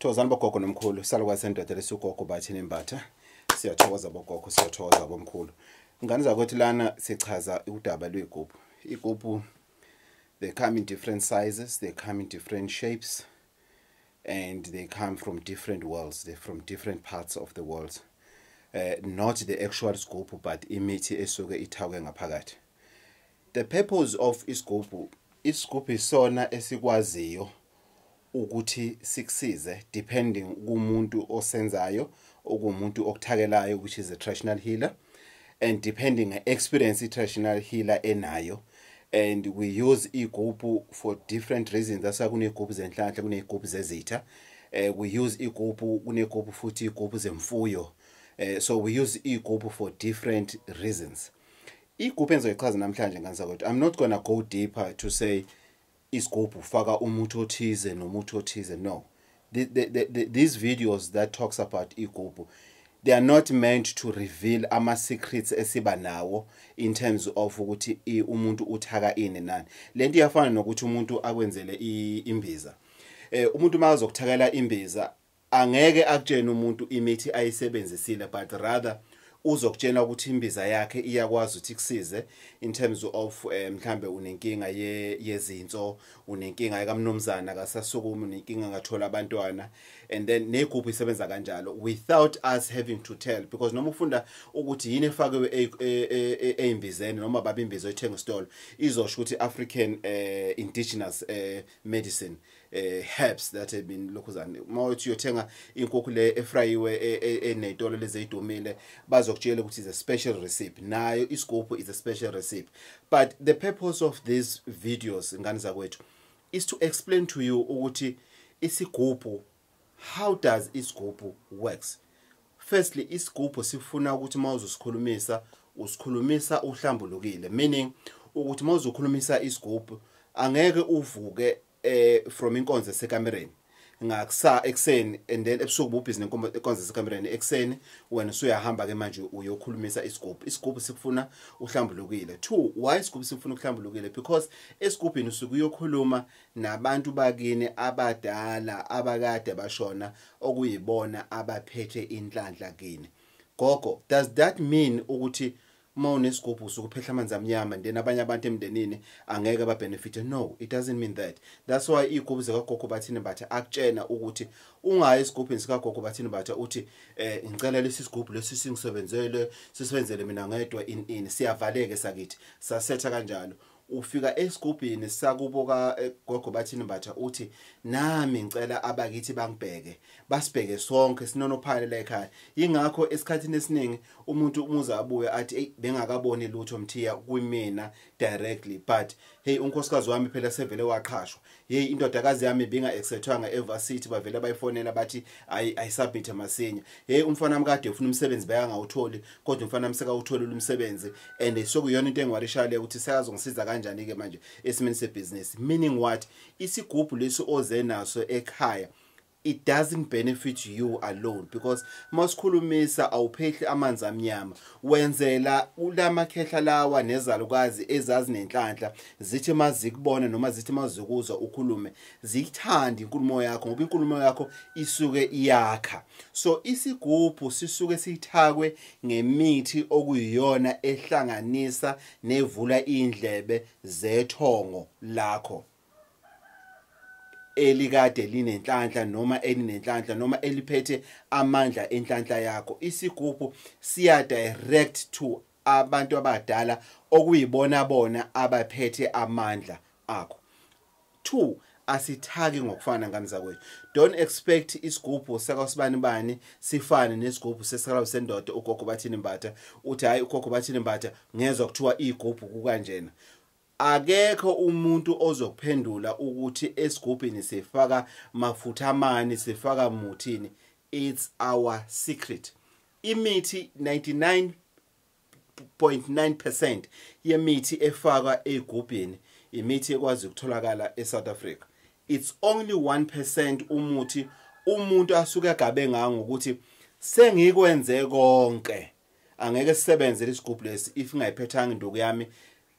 Thokozani bogogo nomkhulu, salukwa sendoda lesugogo Bathini Mbatha. Siyathokoza bogogo, siyathokoza bomkhulu. Ngani zakuthi lana sichaza udaba lwegubhu. Igubhu, they come in different sizes, they come in different shapes, and they come from different worlds. They're from different parts of the world. Not the actual isigubhu, but imithi esuke ithakwe ngaphakathi. The purpose of isigubhu isona esikwaziyo ukuthi sikusize depending kumuntu osenzayo okumuntu okuthakelayo, which is a traditional healer, and depending experience traditional healer enayo. And we use igubhu for different reasons. That's why kunegubhu zenhlanhla, kunegubhu zezitha. We use igubhu, kunegubhu futhi igubhu zemfuyo. So we use igubhu for different reasons. Igubhu engizoyichaza namhlanje ngansakho. I'm not gonna go deeper to say isigubhu faka umuthi othize nomuthi othize. No. These videos that talks about igubhu, they are not meant to reveal ama secrets esiba nawo in terms of ukuthi umuntu uthaka ini nani. Lento iyafana nokuthi umuntu akwenzele imbiza. Umuntu mazokuthakela imbiza angeke akutshene umuntu imithi ayisebenzisile, but rather uzokutshela ukuthi imbiza yakhe iyakwazi ukuthi kusize in terms of mhlambe unenkinga yezinso, unenkinga yakamnumzana akasasukumi, unenkinga ngathola abantwana, and then negubhu isebenza kanjalo without us having to tell, because noma ufunda ukuthi yini efakwe eimbizeni noma baba imbizo ethenga stall izosho ukuthi African indigenous medicine, herbs that have been lokhuzana. Mawuthi uyothenga inkukhu le efrayiwe enezitolo lezidumile bazokutshela ukuthi is a special recipe. Nayo isigubhu is a special recipe. But the purpose of these videos ngani zakwethu is to explain to you ukuthi isigubhu, how does isigubhu works. Firstly, isigubhu sifuna ukuthi mawuzosikhulumisa usikhulumisa uhlambulukile, meaning ukuthi mawuzokhulumisa isigubhu angeke uvuke from inkonzo esekamereni ngakusa ekseni and then ebusuku bubhizi nenkonzo esekamereni ekseni wena usuyahamba ke manje uyokhulumisa isigubhu. Isigubhu sikufuna uhlambulukile. 2, why isigubhu sikufuna uhlambulukile? Because esigubhini usuke uyokhuluma nabantu bakini abadala abakade bashona okuyibona abaphethe inhlanhla kini. Gogo, does that mean ukuthi mawunesigubhu usukuphehla amanzi amnyama then abanye abantu emndenini angeke babenefite? No, it doesn't mean that. That's why igubhu zikaGogo Bathini Mbatha akutshena ukuthi ungayi esigubhini sikaGogo Bathini Mbatha uthi ngicela lesi sigubhu lesi sisebenzele mina ngedwa in siyavaleke sakithi sasetha kanjalo. Ufika esigubhini sakubo kaGogo Bathini Mbatha uthi nami ngicela abakithi bangibheke, basibheke sonke sinonophale la ekhaya. Ingakho esikhathini esiningi umuntu umuza abuye athi hey bengakaboni lutho mthiya kumina directly, but hey unkosikazi wami phela sevele waqhashwa, hey indodakazi yami binga acceptwanga eVarsity bavele bayifonela bathi I submit masinya, hey umfana wami kade ufuna umsebenzi bayangawutholi kodwa umfana wami sekawuthola umsebenzi and sokuyona into engiwarishale ukuthi sekazongisiza kanjani ke manje esimeni sebusiness. Meaning what? Isigubhu leso oze naso ekhaya, it doesn't benefit you alone, because masikhulumisa awuphehli amanzi amnyama wenzela ulamakhehla lawa nezalukazi ezazi nenhlanhla zithi mazikubona noma zithi mazikuzwa ukhulume zikuthanda inkulumo yakho ngoba inkulumo yakho isuke iyakha. So isigubhu sisuke sithakwe ngemithi okuyiyona ehlanganisa nevula indlebe zethongo lakho elikade linenhlanhla noma elinenhlanhla noma eliphethe amandla enhlanhla yakho. Isigubhu siya direct to abantu abadala okuyibona bona abaphethe amandla akho. 2, asithaki ngokufana ngani zakwethu. Don't expect isigubhu sakasibani bani sifane nesigubhu sesikhala sendoda uGogo Bathini Mbatha uthi hayi uGogo Bathini Mbatha ngezwe kuthiwa igubhu kukanjena. Akekho umuntu ozokuphendula ukuthi esigubhini sifaka mafutha amani sifaka muthini. It's our secret. Imithi 99.9% yemithi efakwa egubhini imithi ekwazi ukutholakala eSouth Africa. It's only 1% umuthi umuntu asuke agabe ngawo ukuthi sengikwenze konke angeke sisebenze lesigubhu lesi if ngayiphethanga induku yami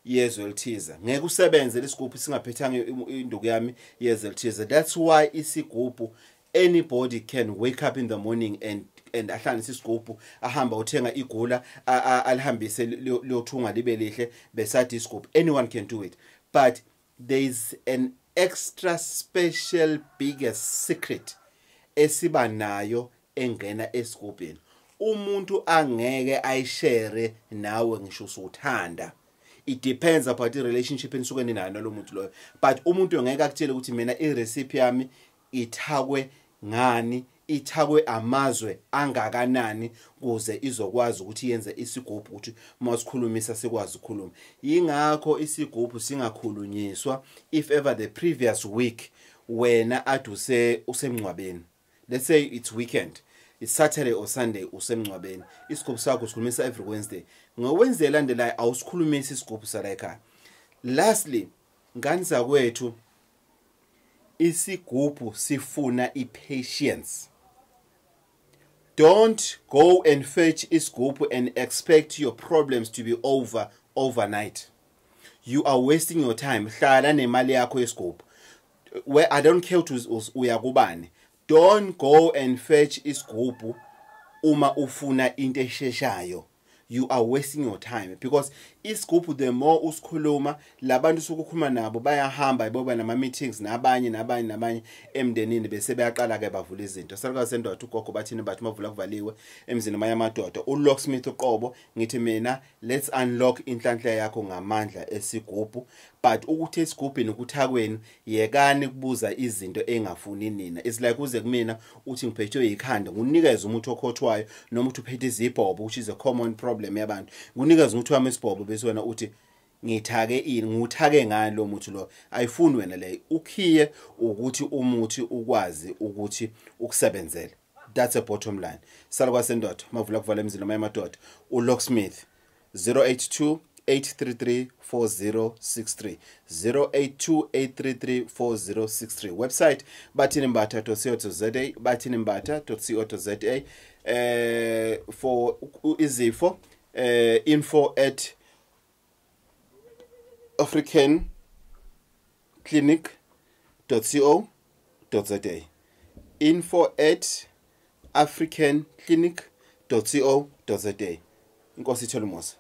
yezwe elithize. Ngeke usebenze lesigubhu singaphethanga induku yami yezwe elithize. That's why isigubhu Anybody can wake up in the morning and ahlanganise isigubhu ahamba uthenga igula alihambise liyothunga libe lihle besathi isigubhu. Anyone can do it, but there is an extra special biggest secret esiba nayo engena esigubhini. Umuntu angeke ayishare nawe ngisho usuthanda. It depends about the relationship enisuke ninayo nalo muntu loyo, but umuntu ngeke akutshele ukuthi mina irecipe yami ithakwe ngani, ithakwe amazwe angakanani kuze izokwazi ukuthi yenze isigubhu ukuthi masikhulumisa sikwazi ukukhuluma. Yingakho isigubhu singakhulunyiswa if ever the previous week wena aduse usemncwabeni. Let's say it's weekend, it's Saturday or Sunday usemncwabeni. Isigubhu sakho sikhulumisa every Wednesday. NgoWednesday landelayo awusikhulumisa isigubhu sala ekhaya. Lastly, ngani zakwethu isigubhu sifuna ipatience. Don't go and fetch isigubhu and expect your problems to be over overnight. You are wasting your time. Hlala nemali yakho yesigubhu. Where I don't care to uyakubani. Don't go and fetch isigubhu uma ufuna into esheshayo. You are wasting your time, because isigubhu the more usikhuluma labantu sokukhuluma nabo bayahamba boba nama meetings nabanye emndenini bese bayaqala ke bavula izinto. Salukazi sendoda uGogo Bathini Mbatha mavula kuvaliwe emzini mayamadoda uLocksmith uqobo ngithi mina let's unlock inhlanhla yakho ngamandla esigubhu. But ukuthi esigubhini ukuthakweni yekani kubuza izinto engafuni nina. It's like uze kumina uthi ngiphethwe ikhanda ngunikeza umuthi okhothwayo noma uthi uphethe izibhobo, which is a common problem yabantu. Ngunikeza umuthi wami isibhobo bese wena uthi ngithake ini, nguthake ngani lo muthi lo. Ayifuni wena le ukhiye ukuthi umuthi ukwazi ukuthi ukusebenzele. That's a bottom line. Salukazi sendoda mavula kuvala emzini mayamadoda uLocksmith 082 833-4063 082-833-4063. Website bathinimbatha.co.za, bathinimbatha.co.za. For izifo info@africanclinic.co.za, info@africanclinic.co.za. Inkosi ithole umusa.